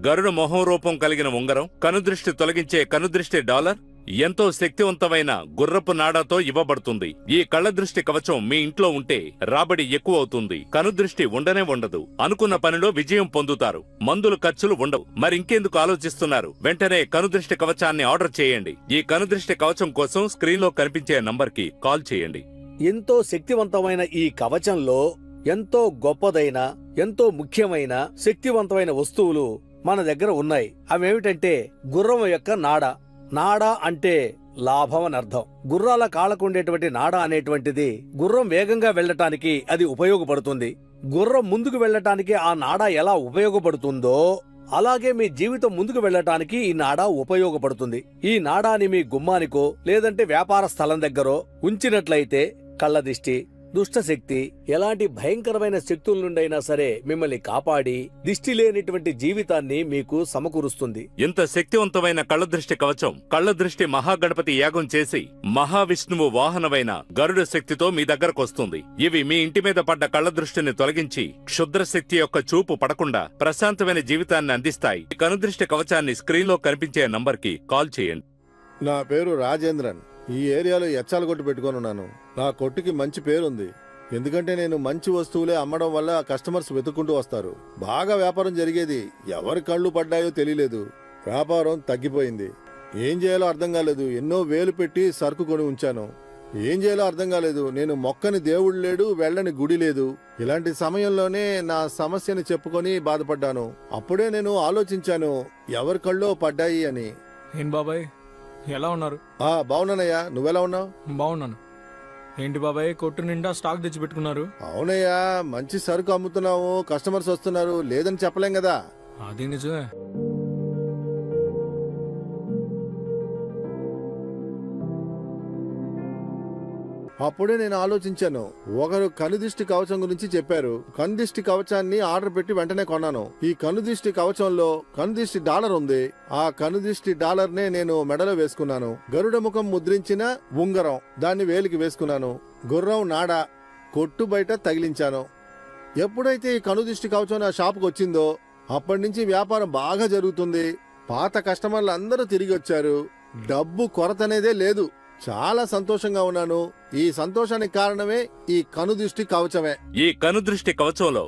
గరుడ మొహం రూపం కలిగిన ఉంగరం, కనుదృష్టి తొలగించే కనుదృష్టి డాలర్, ఎంతో శక్తివంతమైన గుర్రపు నాడాతో ఇవ్వబడుతుంది. ఈ కళ్ళదృష్టి కవచం మీ ఇంట్లో ఉంటే రాబడి ఎక్కువ అవుతుంది. కనుదృష్టి ఉండనే ఉండదు. అనుకున్న పనిలో విజయం పొందుతారు. మందుల ఖర్చులు ఉండవు. మరింకెందుకు ఆలోచిస్తున్నారు? వెంటనే కనుదృష్టి కవచాన్ని ఆర్డర్ చేయండి. ఈ కనుదృష్టి కవచం కోసం స్క్రీన్లో కనిపించే నంబర్కి కాల్ చేయండి. ఎంతో శక్తివంతమైన ఈ కవచంలో ఎంతో గొప్పదైన, ఎంతో ముఖ్యమైన, శక్తివంతమైన వస్తువులు మన దగ్గర ఉన్నాయి. అవేమిటంటే గుర్రం యొక్క నాడ. నాడ అంటే లాభం అని అర్థం. గుర్రాల కాళ్ళకుండేటువంటి నాడ అనేటువంటిది గుర్రం వేగంగా వెళ్లటానికి అది ఉపయోగపడుతుంది. గుర్రం ముందుకు వెళ్లటానికి ఆ నాడ ఎలా ఉపయోగపడుతుందో అలాగే మీ జీవితం ముందుకు వెళ్లటానికి ఈ నాడ ఉపయోగపడుతుంది. ఈ నాడాని మీ గుమ్మానికో లేదంటే వ్యాపార స్థలం దగ్గరో ఉంచినట్లయితే కళ్ళదిష్టి, దుష్టశక్తి, ఎలాంటి భయంకరమైన శక్తుల నుండైనా సరే మిమ్మల్ని కాపాడి దిష్టి లేనిటువంటి జీవితాన్ని మీకు సమకూరుస్తుంది. ఇంత శక్తివంతమైన కళ్ళదృష్టి కవచం కళ్ళదృష్టి మహాగణపతి యాగం చేసి మహావిష్ణువు వాహనమైన గరుడ శక్తితో మీ దగ్గరకొస్తుంది. ఇవి మీ ఇంటి మీద పడ్డ కళ్ళదృష్టిని తొలగించి క్షుద్ర శక్తి యొక్క చూపు పడకుండా ప్రశాంతమైన జీవితాన్ని అందిస్తాయి. ఈ కనుదృష్టి కవచాన్ని స్క్రీన్లో కనిపించే నంబర్కి కాల్ చేయండి. నా పేరు రాజేంద్రన్. ఈ ఏరియాలో ఎచ్చాల కొట్టు పెట్టుకొనున్నాను. నా కొట్టుకి మంచి పేరుంది. ఎందుకంటే నేను మంచి వస్తువులే అమ్మడం వల్ల కస్టమర్స్ వెతుక్కుంటూ వస్తారు. బాగా వ్యాపారం జరిగేది. ఎవరి కళ్ళు పడ్డాయో తెలియలేదు. వ్యాపారం తగ్గిపోయింది. ఏం చేయాలో అర్థం కాలేదు. ఎన్నో వేలు పెట్టి సరుకు కొని ఉంచాను. ఏం చేయాలో అర్థం కాలేదు. నేను మొక్కని దేవుడు లేడు, వెళ్ళని గుడి లేదు. ఇలాంటి సమయంలోనే నా సమస్యని చెప్పుకొని బాధపడ్డాను. అప్పుడే నేను ఆలోచించాను ఎవరి కళ్ళో పడ్డాయి అని. ఏం బాబాయ్, ఎలా ఉన్నారు? బాగున్నానయ్యా, నువ్వెలా ఉన్నావు? బాగున్నాను. ఏంటి బాబాయ్, కొట్టు నిండా స్టాక్ తెచ్చి పెట్టుకున్నారు? అవునయ్యా, మంచి సరుకు అమ్ముతున్నావు, కస్టమర్స్ వస్తున్నారు, లేదని చెప్పలేం కదా. అది నిజమే. అప్పుడే నేను ఆలోచించాను. ఒకరు కనుదిష్టి కవచం గురించి చెప్పారు. కనుదిష్టి కవచాన్ని ఆర్డర్ పెట్టి వెంటనే కొన్నాను. ఈ కనుదిష్టి కవచంలో కనుదిష్టి డాలర్ ఉంది. ఆ కనుదిష్టి డాలర్ నే నేను మెడలో వేసుకున్నాను. గరుడ ముఖం ముద్రించిన ఉంగరం దాన్ని వేలికి వేసుకున్నాను. గుర్రం నాడ కొట్టు బయట తగిలించాను. ఎప్పుడైతే ఈ కనుదిష్టి కవచం నా షాపుకు వచ్చిందో అప్పటి నుంచి వ్యాపారం బాగా జరుగుతుంది. పాత కస్టమర్లు అందరూ తిరిగి వచ్చారు. డబ్బు కొరత అనేదే లేదు. చాలా సంతోషంగా ఉన్నాను. ఈ సంతోషానికి కారణమే ఈ కనుదృష్టి కవచమే. ఈ కనుదృష్టి కవచంలో